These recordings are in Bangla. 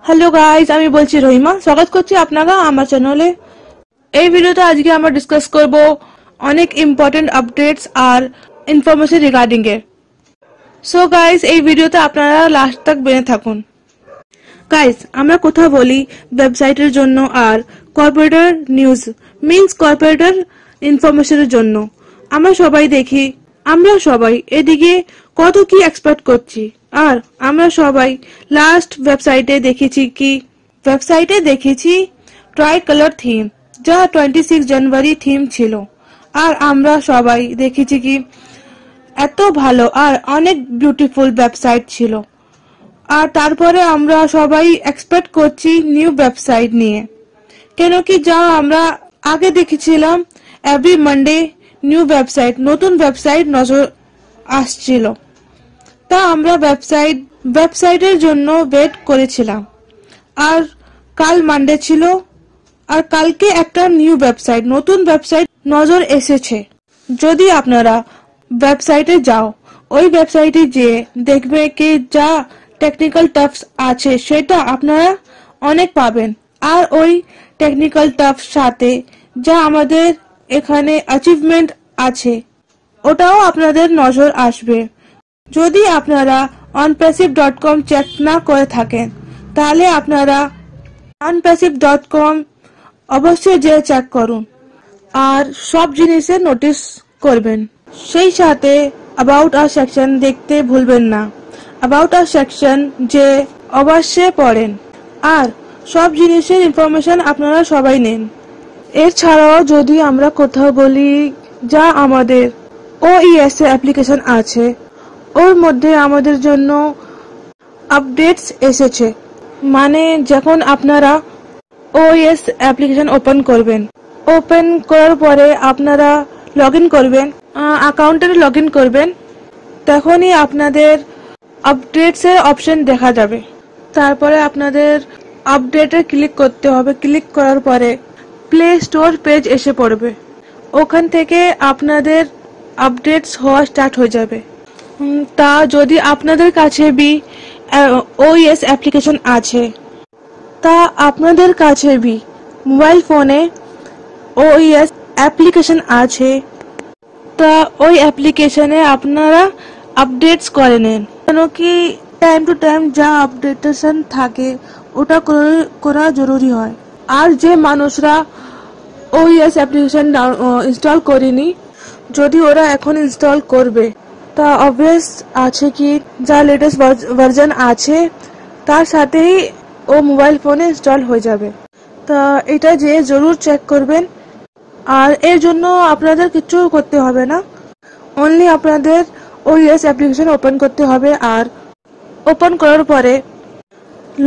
হ্যালো গাইজ, আমি বলছি রহিমা। স্বাগত করছি আপনারা আমার চ্যানেলে। এই ভিডিওতে আজকে আমরা ডিসকাস করব অনেক ইম্পর্টেন্ট আপডেটস আর ইনফরমেশন রিগার্ডিং এ। সো গাইজ, এই ভিডিওতে আপনারা লাস্ট তক বেনে থাকুন। গাইজ, আমরা কথা বলি ওয়েবসাইটের জন্য আর কর্পোরেটর নিউজ মিন্স কর্পোরেটর ইনফরমেশনের জন্য। আমরা সবাই এদিকে কত কি এক্সপেক্ট করছি, আর আমরা সবাই লাস্ট ওয়েবসাইটে দেখেছি ট্রাই কালার থিম, যা 26 জানুয়ারি থিম ছিল। আর আমরা সবাই দেখেছি কি এত ভালো আর অনেক বিউটিফুল ওয়েবসাইট ছিল। আর তারপরে আমরা সবাই এক্সপেক্ট করছি নিউ ওয়েবসাইট নিয়ে, কেন কি যা আমরা আগে দেখেছিলাম এভরি মানডে নিউ ওয়েবসাইট, নতুন ওয়েবসাইট নজর আসছিল। তা আমরা ওয়েবসাইটের জন্য ওয়েট করেছিলাম। আর কাল মানডে ছিল, আর কালকে একটা নিউ ওয়েবসাইট, নতুন ওয়েবসাইট নজর এসেছে। যদি আপনারা ওয়েবসাইটে যাও, ওই ওয়েবসাইটে যেয়ে দেখবে কি যা টেকনিক্যাল টাফস আছে সেটা আপনারা অনেক পাবেন। আর ওই টেকনিক্যাল টাফস সাথে যা আমাদের এখানে অ্যাচিভমেন্ট আছে ওটাও আপনাদের নজর আসবে। যদি আপনারা onpassive.com চেক না করে থাকেন, তাহলে আপনারা onpassive.com অবশ্যই যে চেক করুন আর সব জিনিসের নোটিস করবেন। সেই সাথে অ্যাবাউট আস সেকশন দেখতে ভুলবেন না। অ্যাবাউট আস সেকশন যে অবশ্যই পড়েন আর সব জিনিসের ইনফরমেশন আপনারা সবাই নেন। এছাড়াও যদি আমরা কোথাও বলি যা আমাদের OES অ্যাপ্লিকেশন আছে, ওর মধ্যে আমাদের জন্য আপডেটস এসেছে। মানে যখন আপনারা OES অ্যাপ্লিকেশন ওপেন করার পরে আপনারা লগইন করবেন, অ্যাকাউন্টে লগইন করবেন, তখনই আপনাদের আপডেটস এর অপশন দেখা যাবে। তারপরে আপনাদের আপডেটে ক্লিক করতে হবে। ক্লিক করার পরে প্লে স্টোর পেজ এসে পড়বে। ওখান থেকে আপনাদের আপডেটস হওয়া স্টার্ট হয়ে যাবে। তা যদি আপনাদের কাছে OES অ্যাপ্লিকেশন আছে, তা আপনাদের কাছে মোবাইল ফোনে OES অ্যাপ্লিকেশন আছে, তা ওই অ্যাপ্লিকেশনে আপনারা আপডেটস করে নেন। কেন কি টাইম টু টাইম যা আপডেটেশন থাকে ওটা করা জরুরি হয়। আর যে মানুষরা OES অ্যাপ্লিকেশন ইনস্টল করেনি, যদি ওরা এখন ইনস্টল করবে, তা অবভিয়াস আছে কি যা লেটেস্ট ভার্জন আছে তার সাথেই ও মোবাইল ফোনে ইনস্টল হয়ে যাবে। তা এটা যে জরুর চেক করবেন। আর এর জন্য আপনাদের কিছু করতে হবে না, অনলি আপনাদের OES অ্যাপ্লিকেশন ওপেন করতে হবে। আর ওপেন করার পরে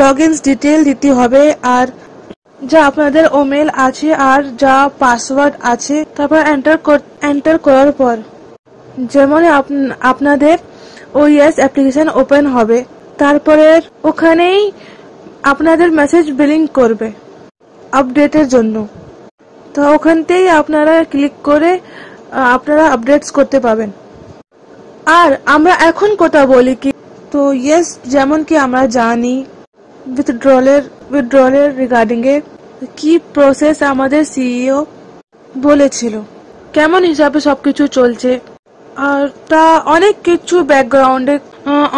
লগইনস ডিটেল দিতে হবে, আর যা আপনাদের ওমেল আছে আর যা পাসওয়ার্ড আছে, তারপর এন্টার করার পর যেমন আপনাদের OES অ্যাপ্লিকেশন ওপেন হবে, তারপরে ওখানেই আপনাদের মেসেজ বিলিং করবে আপডেটের জন্য। তো ওখানতেই আপনারা ক্লিক করে আপনারা আপডেটস করতে পাবেন। আর আমরা এখন কথা বলি কি, তো ইয়েস, যেমন কি আমরা জানি উইথড্রলের রিগার্ডিং এ কি প্রসেস আমাদের CEO বলেছিল, কেমন হিসাবে সবকিছু চলছে। আর তা অনেক কিছু ব্যাকগ্রাউন্ডে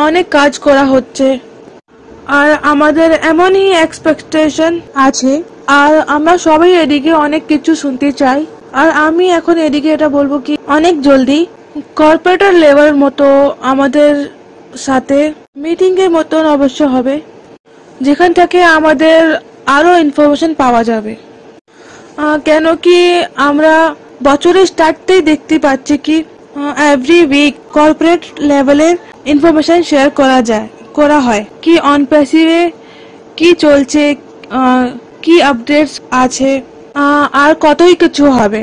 অনেক কাজ করা হচ্ছে। আর আমাদের এমনই এক্সপেকটেশন আছে, আর আমরা সবাই এদিকে অনেক কিছু শুনতে চাই। আর আমি এখন এদিকে এটা বলবো কি অনেক জলদি কর্পোরেটর লেভেল মতো আমাদের সাথে মিটিং এর মতন অবশ্য হবে, যেখান থেকে আমাদের আরো ইনফরমেশন পাওয়া যাবে। কেন কি আমরা বছরের স্টার্টতেই দেখতে পাচ্ছি কি এভরি উইক কর্পোরেট লেভেলের ইনফরমেশন শেয়ার করা হয় কি অনপ্যাসিভে কি চলছে, কি আপডেটস আছে, আর কতই কিছু হবে।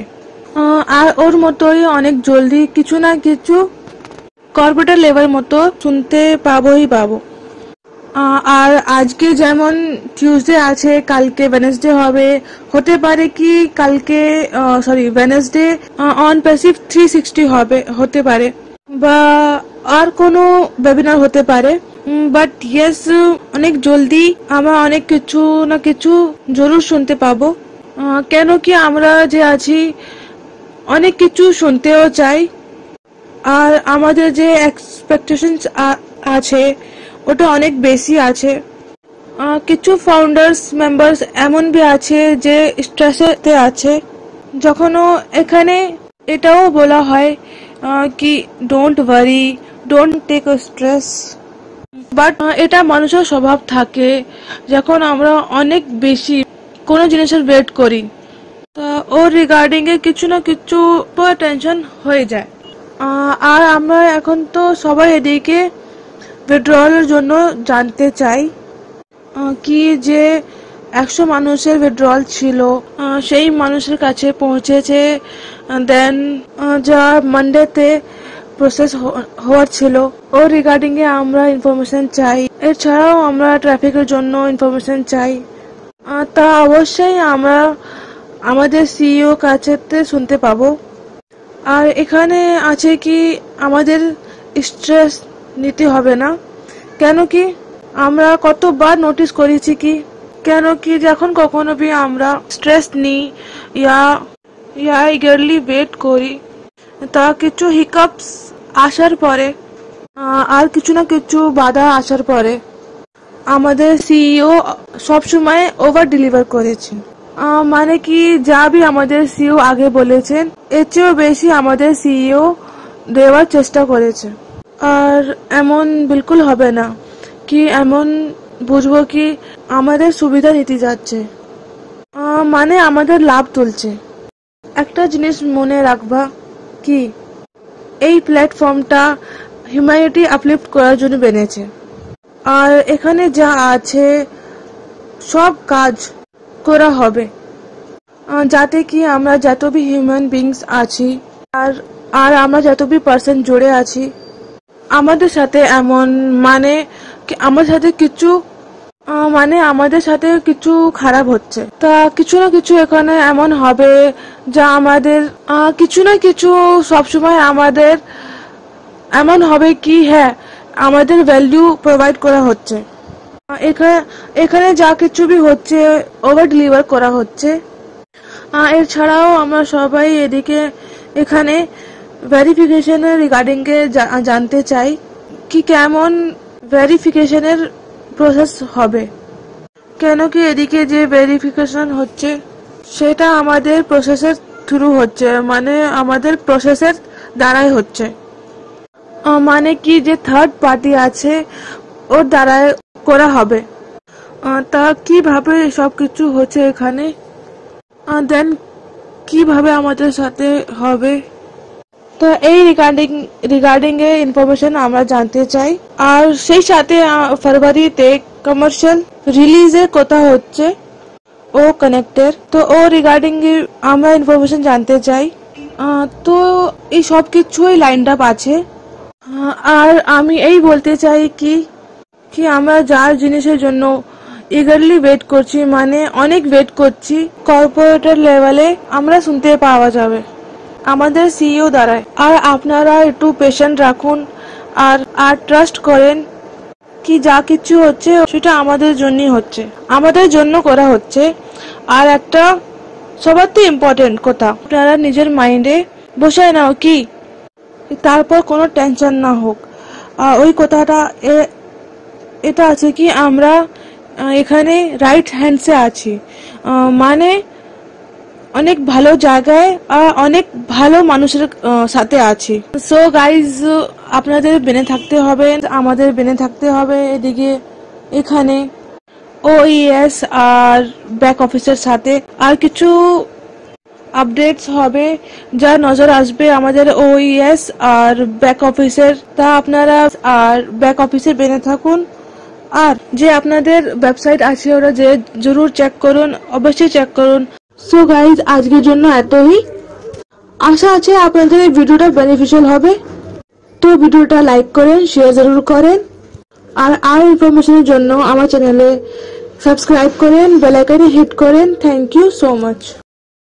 আর ওর মতোই অনেক জলদি কিছু না কিছু কর্পোরেট লেভেল মতো শুনতে পাবো। আর আজকে যেমন টিউসডে আছে, কালকে ওয়েডনেসডে হতে পারে কি ওয়েডনেসডে OnPassive 360 হতে পারে, বা আর কোনো ওয়েবিনার হতে পারে। বাট ইয়েস, অনেক জলদি আমরা অনেক কিছু না কিছু জরুর শুনতে পাবো। কেন কি আমরা যে আছি অনেক কিছু শুনতেও চাই, আর আমাদের যে এক্সপেকটেশনস আছে ওটা অনেক বেশি আছে। কিছু ফাউন্ডার্স মেম্বার্স এমন भी আছে যে স্ট্রেসে আছে। যখনও এখানে এটাও বলা হয় কি don't worry, don't take stress, but এটা মানুষের স্বভাব থাকে। যখন আমরা অনেক বেশি কোনো জিনিসের ওয়েট করি তা ওর রিগার্ডিং এ কিছু না কিছু টেনশন হয়ে যায়। আর আমরা এখন তো সবাই এদিকে উইথড্রয়ালের জন্য জানতে চাই কি যে 100 মানুষের উইথড্রয়াল ছিল, সেই মানুষের কাছে পৌঁছেছে, দেন যা মানডেতে প্রসেস হওয়ার ছিল ওর রিগার্ডিং এ আমরা ইনফরমেশন চাই। এছাড়াও আমরা ট্রাফিকের জন্য ইনফরমেশন চাই। তা অবশ্যই আমরা আমাদের সিইও কাছে শুনতে পাবো। আর এখানে আছে কি আমাদের স্ট্রেস নিতে হবে না। কেন কি আমরা কতবার নোটিস করেছি কি কেন কি যখন কখনো भी আমরা স্ট্রেস নিই ইয়া ইগারলি ওয়েট করি, তা কিছু হিকআপস আসার পরে আর কিছু না কিছু বাধা আসার পরে আমাদের সিইও সবসময় ওভার ডেলিভার করেছে। মানে কি যা भी আমাদের সিইও আগে বলেছেন এর চেয়েও বেশি আমাদের সিইও দেওয়ার চেষ্টা করেছে। আর এমন বিলকুল হবে না কি এমন বুঝবো কি আমাদের সুবিধা নিতে যাচ্ছে, মানে আমাদের লাভ তুলছে। একটা জিনিস মনে রাখবা কি এই প্ল্যাটফর্মটা হিউম্যানিটি আপলিফট করার জন্য বেনেছে। আর এখানে যা আছে সব কাজ করা হবে যাতে কি আমরা যত भी হিউম্যান বিংস আছি আর আমরা যত भी পার্সন জুড়ে আছি আমাদের সাথে এমন মানে আমার সাথে কিছু আমাদের সাথে কিছু খারাপ হচ্ছে, তা কিছু না কিছু এখানে এমন হবে যা আমাদের কিছু না কিছু সবসময় আমাদের এমন হবে কি হ্যাঁ আমাদের ভ্যালু প্রোভাইড করা হচ্ছে। এখানে যা কিছু भी হচ্ছে ওভার ডেলিভার করা হচ্ছে। এছাড়াও আমরা সবাই এদিকে এখানে ভেরিফিকেশনের রিগার্ডিং এ জানতে চাই কি কেমন ভেরিফিকেশনের প্রসেস হবে। কেন কি এদিকে যে ভেরিফিকেশন হচ্ছে সেটা আমাদের প্রসেসের থ্রু হচ্ছে, মানে আমাদের প্রসেসের দ্বারাই হচ্ছে। মানে কি যে থার্ড পার্টি আছে ওর দ্বারাই করা হবে। তা কিভাবে সবকিছু হচ্ছে এখানে, দেন কিভাবে আমাদের সাথে হবে, তো এই রিগার্ডিং এ ইনফরমেশন আমরা জানতে চাই। আর সেই সাথে ফেব্রুয়ারিতে কমার্শিয়াল রিলিজের কথা হচ্ছে ও কানেক্টের, তো ও রিগার্ডিং এ আমরা ইনফরমেশন জানতে চাই। তো এই সব কিছুই লাইনড আপ আছে। আর আমি এই বলতে চাই কি আমরা যার জিনিসের জন্য ইগারলি ওয়েট করছি, মানে অনেক ওয়েট করছি, কর্পোরেটের লেভেলে আমরা শুনতে পাওয়া যাবে আমাদের সিইও দ্বারাই। আর আপনারা একটু পেশেন্ট রাখুন আর ট্রাস্ট করেন কি যা কিছু হচ্ছে সেটা আমাদের জন্যই হচ্ছে, আমাদের জন্য করা হচ্ছে। আর একটা সবার তো ইম্পর্টেন্ট কথা আপনারা নিজের মাইন্ডে বসায় নাও কি তারপর কোনো টেনশন না হোক। ওই কথাটা এটা আছে কি আমরা এখানে রাইট হ্যান্ডসে আছি, মানে অনেক ভালো জায়গায় আর অনেক ভালো মানুষের সাথে আছি। সো গাইজ আপনাদের বেনে থাকতে হবে, আমাদের বেনে থাকতে হবে এদিকে এখানে ওইএস আর ব্যাক অফিসের সাথে। আর কিছু আপডেটস হবে যা নজর আসবে আমাদের ওইএস আর ব্যাক অফিসের, তা আপনারা আর ব্যাক অফিসের বেনে থাকুন। আর যে আপনাদের ওয়েবসাইট আছে ওরা যে জরুর চেক করুন, অবশ্যই চেক করুন। সো গাইজ আজকের জন্য এতই, আশা আছে আপনাদের এই ভিডিওটা বেনিফিশিয়াল হবে। তো ভিডিওটা লাইক করেন, শেয়ার জরুর করেন, আর ইনফরমেশনের জন্য আমার চ্যানেলে সাবস্ক্রাইব করেন, বেল আইকনে হিট করেন। Thank you so much.